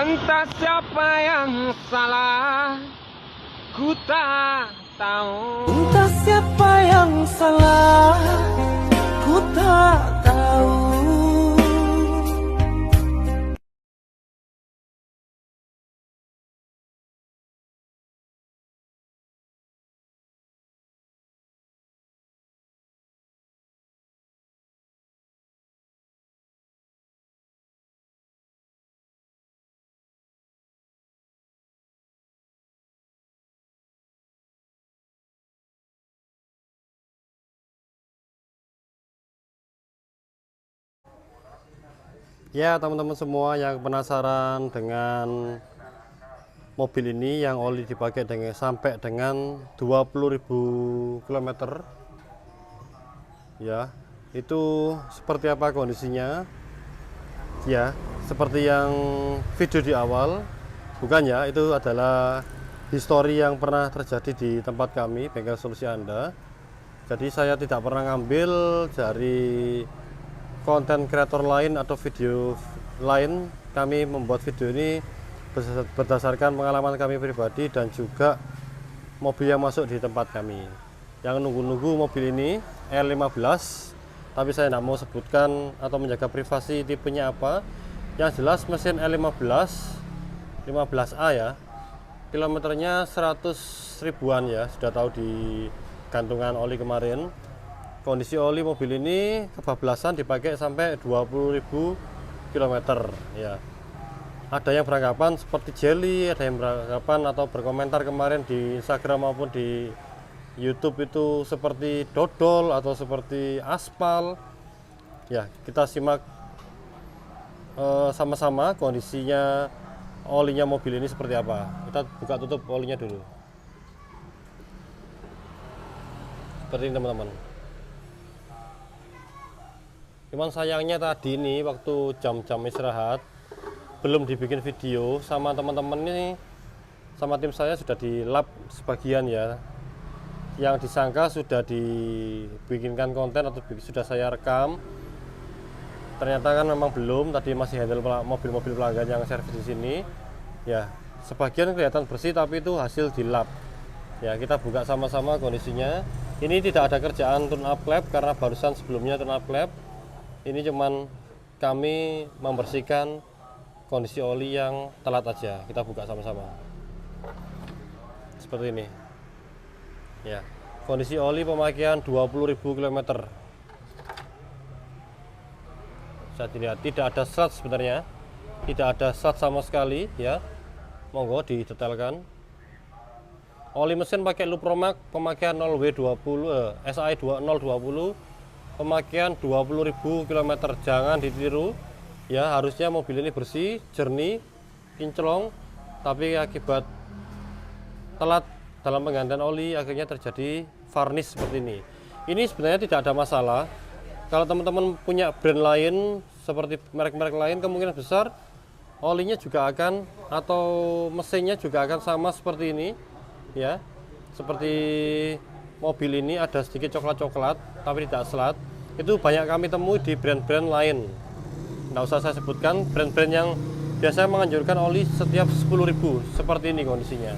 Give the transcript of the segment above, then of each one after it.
Entah siapa yang salah, ku tak tahu. Entah siapa yang salah, ku tak tahu. Ya teman-teman semua yang penasaran dengan mobil ini yang oli dipakai sampai dengan 20.000 km ya, itu seperti apa kondisinya ya, seperti yang video di awal, bukan ya, itu adalah histori yang pernah terjadi di tempat kami, Bengkel Solusi Anda. Jadi saya tidak pernah ngambil dari konten kreator lain atau video lain. Kami membuat video ini berdasarkan pengalaman kami pribadi dan juga mobil yang masuk di tempat kami. Yang nunggu-nunggu mobil ini R15, tapi saya tidak mau sebutkan atau menjaga privasi tipenya apa. Yang jelas mesin R15 15A ya, kilometernya 100 ribuan ya, sudah tahu di gantungan oli kemarin. Kondisi oli mobil ini kebablasan dipakai sampai 20.000 km ya. Ada yang beranggapan seperti jelly, ada yang beranggapan atau berkomentar kemarin di Instagram maupun di YouTube itu seperti dodol atau seperti aspal. Ya, kita simak sama-sama kondisinya olinya mobil ini seperti apa. Kita buka tutup olinya dulu. Seperti ini teman-teman. Cuman sayangnya tadi ini waktu jam-jam istirahat belum dibikin video sama teman-teman ini, sama tim saya sudah di lap sebagian ya. Yang disangka sudah dibikinkan konten atau sudah saya rekam. Ternyata kan memang belum, tadi masih handle mobil-mobil pelanggan yang servis di sini. Ya, sebagian kelihatan bersih tapi itu hasil di lap. Ya, kita buka sama-sama kondisinya. Ini tidak ada kerjaan tune up lap karena barusan sebelumnya tune up lap. Ini cuman kami membersihkan kondisi oli yang telat aja. Kita buka sama-sama. Seperti ini. Ya, kondisi oli pemakaian 20.000 km. Saya dilihat tidak ada slot sebenarnya. Tidak ada slot sama sekali ya. Monggo didetailkan. Oli mesin pakai Lupromax, pemakaian 0W20 SAE 2020. Pemakaian 20.000 km, jangan ditiru ya. Harusnya mobil ini bersih, jernih, kinclong, tapi akibat telat dalam penggantian oli akhirnya terjadi varnish seperti ini. Ini sebenarnya tidak ada masalah. Kalau teman-teman punya brand lain seperti merek-merek lain, kemungkinan besar olinya juga akan atau mesinnya juga akan sama seperti ini ya. Seperti mobil ini ada sedikit coklat-coklat tapi tidak selat. Itu banyak kami temui di brand-brand lain. Nggak usah saya sebutkan brand-brand yang biasanya menganjurkan oli setiap 10.000 seperti ini kondisinya.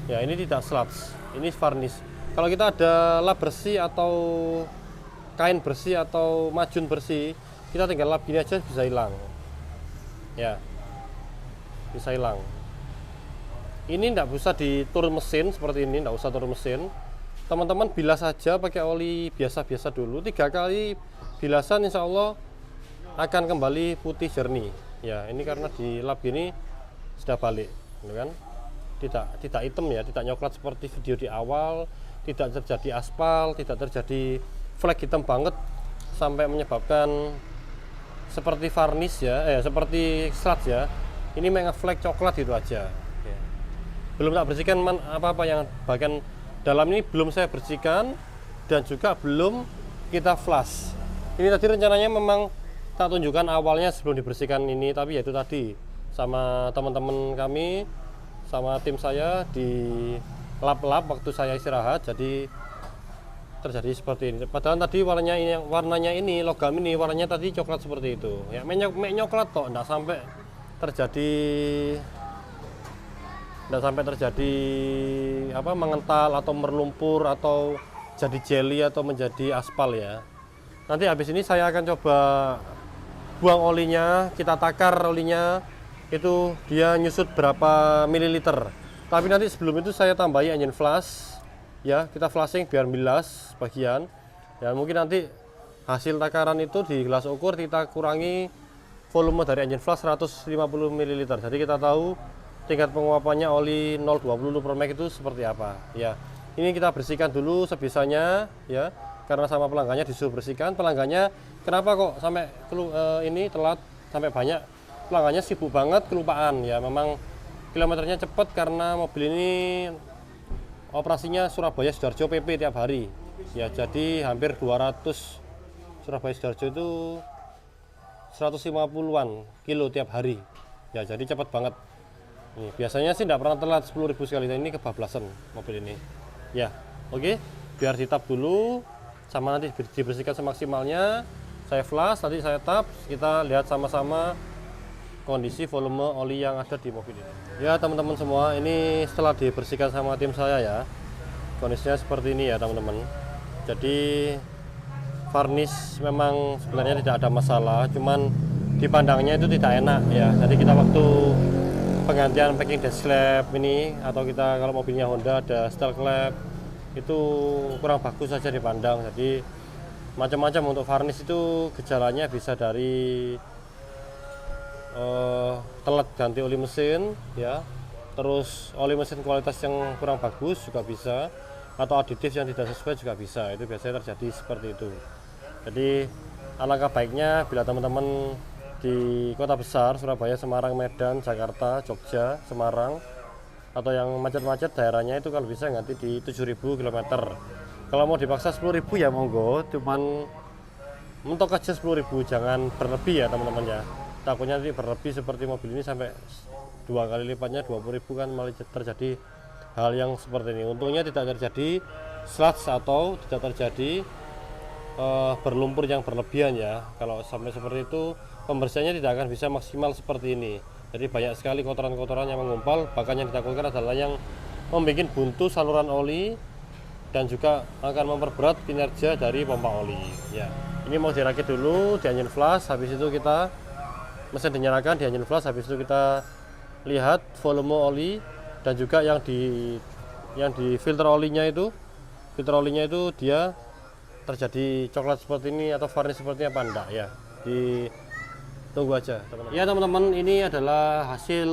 Ya, ini tidak selat, ini varnish. Kalau kita ada lap bersih atau kain bersih atau majun bersih, kita tinggal lap gini aja bisa hilang. Ya, bisa hilang. Ini tidak usah diturun mesin seperti ini, tidak usah turun mesin. Teman-teman bilas saja pakai oli biasa-biasa dulu. 3 kali bilasan insya Allah akan kembali putih jernih. Ya, ini karena di lap ini sudah balik, gitu kan? Tidak hitam ya, tidak nyoklat seperti video di awal, tidak terjadi aspal, tidak terjadi flek hitam banget sampai menyebabkan seperti varnish ya, seperti sludge ya. Ini mengeflek coklat itu aja. Ya. Belum tak bersihkan apa-apa yang bagian dalam ini belum saya bersihkan dan juga belum kita flush. Ini tadi rencananya memang tak tunjukkan awalnya sebelum dibersihkan ini, tapi yaitu tadi sama teman-teman kami, sama tim saya di lap-lap waktu saya istirahat, jadi terjadi seperti ini. Padahal tadi warnanya ini logam ini warnanya tadi coklat seperti itu. Ya, menyoklat toh, enggak sampai terjadi mengental atau merlumpur atau jadi jelly atau menjadi aspal ya. Nanti habis ini saya akan coba buang olinya, kita takar olinya itu dia nyusut berapa mililiter. Tapi nanti sebelum itu saya tambahi engine flush ya, kita flushing biar bilas bagian. Dan mungkin nanti hasil takaran itu di gelas ukur kita kurangi volume dari engine flush 150 ml. Jadi kita tahu tingkat penguapannya oli 020 Lupromax itu seperti apa ya. Ini kita bersihkan dulu sebisanya ya, karena sama pelanggannya disuruh bersihkan. Pelanggannya kenapa kok sampai ini telat sampai banyak, pelanggannya sibuk banget kelupaan ya. Memang kilometernya cepat karena mobil ini operasinya Surabaya Sidoarjo PP tiap hari ya, jadi hampir 200 Surabaya Sidoarjo itu 150-an kilo tiap hari ya, jadi cepat banget. Nih, biasanya sih tidak pernah telat 10.000 sekali, ini kebablasan mobil ini ya. Oke, biar ditap dulu sama nanti dibersihkan semaksimalnya. Saya flush, nanti saya tap, kita lihat sama-sama kondisi volume oli yang ada di mobil ini ya teman-teman semua. Ini setelah dibersihkan sama tim saya ya, kondisinya seperti ini ya teman-teman. Jadi varnish memang sebenarnya tidak ada masalah, cuman dipandangnya itu tidak enak ya. Jadi kita waktu penggantian packing dash lap ini, atau kita kalau mobilnya Honda ada steel lap, itu kurang bagus saja dipandang. Jadi macam-macam untuk varnish itu gejalanya bisa dari telat ganti oli mesin ya, terus oli mesin kualitas yang kurang bagus juga bisa, atau aditif yang tidak sesuai juga bisa. Itu biasanya terjadi seperti itu. Jadi alangkah baiknya bila teman-teman di kota besar Surabaya, Semarang, Medan, Jakarta, Jogja, Semarang, atau yang macet-macet daerahnya itu kalau bisa ganti di 7.000 km. Kalau mau dipaksa 10.000 ya monggo, cuman mentok aja 10.000, jangan berlebih ya teman-teman ya. Takutnya nanti berlebih seperti mobil ini sampai 2 kali lipatnya 20.000 kan malah terjadi hal yang seperti ini. Untungnya tidak terjadi sludge atau tidak terjadi berlumpur yang berlebihan ya. Kalau sampai seperti itu pembersihannya tidak akan bisa maksimal seperti ini. Jadi banyak sekali kotoran-kotoran yang mengumpal. Bahkan yang ditakutkan adalah yang membuat buntu saluran oli dan juga akan memperberat kinerja dari pompa oli ya. Ini mau dirakit dulu di engine flush, habis itu kita mesin dinyalakan di engine flush, habis itu kita lihat volume oli dan juga yang di filter olinya itu, dia terjadi coklat seperti ini atau varnish seperti apa enggak ya. Tunggu aja teman-teman. Ya teman-teman, ini adalah hasil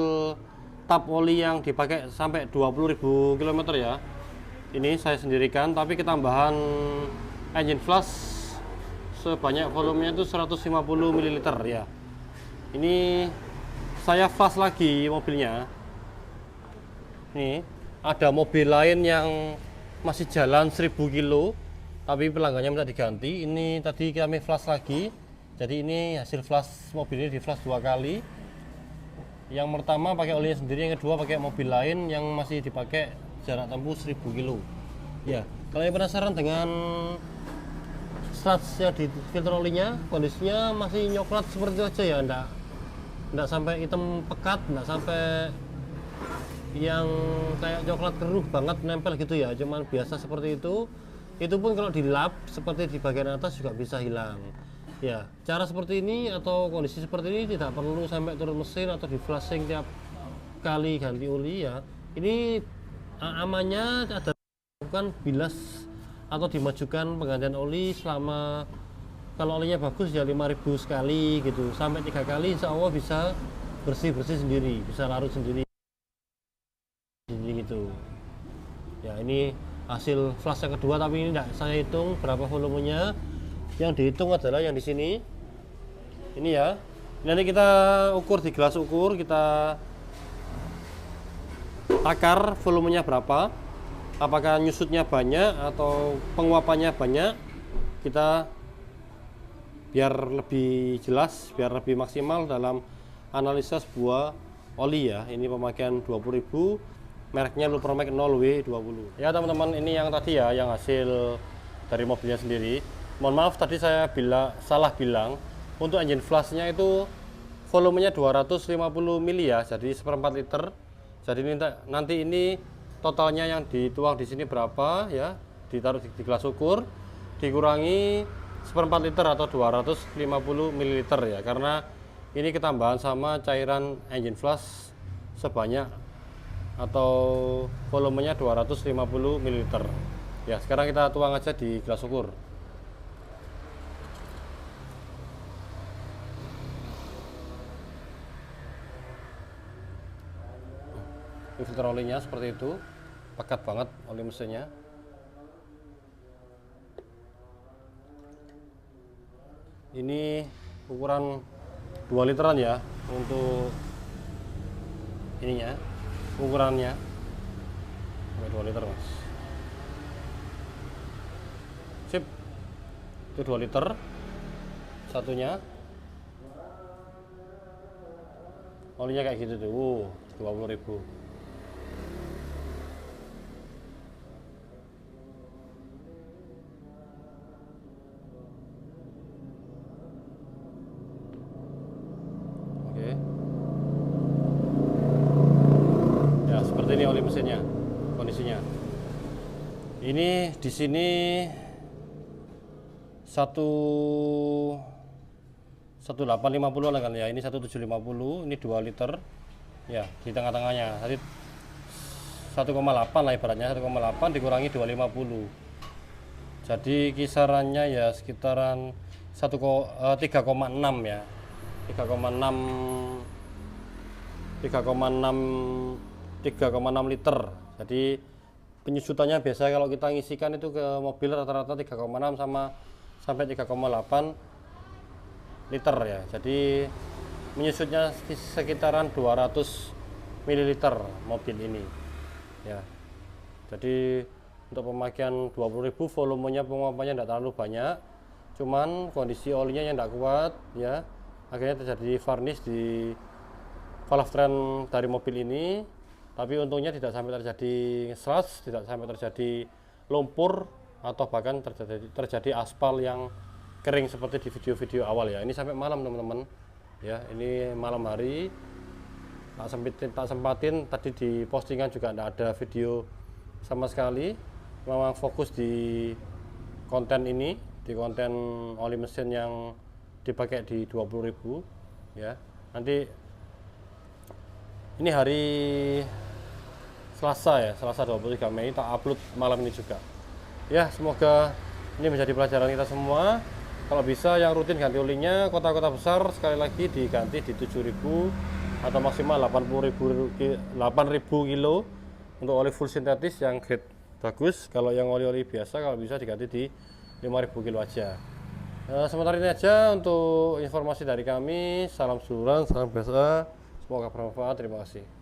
tap oli yang dipakai sampai 20.000 km ya. Ini saya sendirikan, tapi ketambahan engine flush sebanyak volumenya itu 150 ml ya. Ini saya flush lagi mobilnya. Ini ada mobil lain yang masih jalan 1000 kilo, tapi pelanggannya minta diganti. Ini tadi kami flush lagi. Jadi ini hasil flush mobil ini, di flush 2 kali. Yang pertama pakai olinya sendiri, yang kedua pakai mobil lain yang masih dipakai jarak tempuh 1000 kilo. Ya, kalau yang penasaran dengan sludge yang di filter olinya, kondisinya masih nyoklat seperti itu aja ya, enggak sampai hitam pekat, enggak sampai yang kayak coklat keruh banget nempel gitu ya, cuman biasa seperti itu. Itu pun kalau dilap seperti di bagian atas juga bisa hilang. Ya, cara seperti ini atau kondisi seperti ini tidak perlu sampai turun mesin atau di flushing tiap kali ganti oli ya. Ini amannya ada bukan bilas atau dimajukan penggantian oli selama, kalau olinya bagus ya 5.000 sekali gitu, sampai 3 kali insya Allah bisa bersih sendiri, bisa larut sendiri gitu ya. Ini hasil flush yang kedua, tapi ini tidak saya hitung berapa volumenya. Yang dihitung adalah yang di sini ini ya. Nanti kita ukur di gelas ukur, kita takar volumenya berapa, apakah nyusutnya banyak atau penguapannya banyak. Kita biar lebih jelas, biar lebih maksimal dalam analisa sebuah oli ya. Ini pemakaian 20.000, mereknya Lupromax 0W20 ya teman-teman. Ini yang tadi ya, yang hasil dari mobilnya sendiri. Mohon maaf tadi saya salah bilang, untuk engine flushnya itu volumenya 250 mili ya, jadi seperempat liter. Jadi nanti ini totalnya yang dituang di sini berapa ya, ditaruh di gelas ukur, dikurangi seperempat liter atau 250 ml ya, karena ini ketambahan sama cairan engine flush sebanyak atau volumenya 250 ml ya. Sekarang kita tuang aja di gelas ukur. Ini filter olinya seperti itu, pekat banget oli mesinnya. Ini ukuran 2 literan ya untuk ininya, ukurannya sampai 2 liter mas. Sip, itu 2 liter satunya. Olinya kayak gitu tuh, 20.000. Ya, seperti ini oli mesinnya kondisinya. Ini di sini 1850 lah kan ya. Ini 1750, ini 2 liter. Ya, di tengah-tengahnya. Tadi 1,8 lah ibaratnya, 1,8 dikurangi 250. Jadi kisarannya ya sekitaran 3,6 ya. 3,6 liter. Jadi penyusutannya biasa kalau kita ngisikan itu ke mobil rata-rata 3,6 sampai 3,8 liter ya. Jadi menyusutnya sekitaran 200 ml mobil ini ya. Jadi untuk pemakaian 20.000 volumenya penguapannya tidak terlalu banyak, cuman kondisi olinya yang tidak kuat ya, akhirnya terjadi varnish di valve train dari mobil ini. Tapi untungnya tidak sampai terjadi sludge, tidak sampai terjadi lumpur atau bahkan terjadi aspal yang kering seperti di video-video awal ya. Ini sampai malam teman-teman ya, ini malam hari, tak sempatin tadi di postingan juga tidak ada video sama sekali. Memang fokus di konten ini, di konten oli mesin yang dipakai di 20.000 ya. Nanti ini hari Selasa ya, Selasa 23 Mei, tak upload malam ini juga ya. Semoga ini menjadi pelajaran kita semua. Kalau bisa yang rutin ganti olinya kota-kota besar sekali lagi diganti di 7.000 atau maksimal 8.000 kilo untuk oli full sintetis yang grade bagus. Kalau yang oli-oli biasa kalau bisa diganti di 5.000 kilo aja. Sementara ini aja untuk informasi dari kami. Salam suluran, salam biasa, semoga bermanfaat. Terima kasih.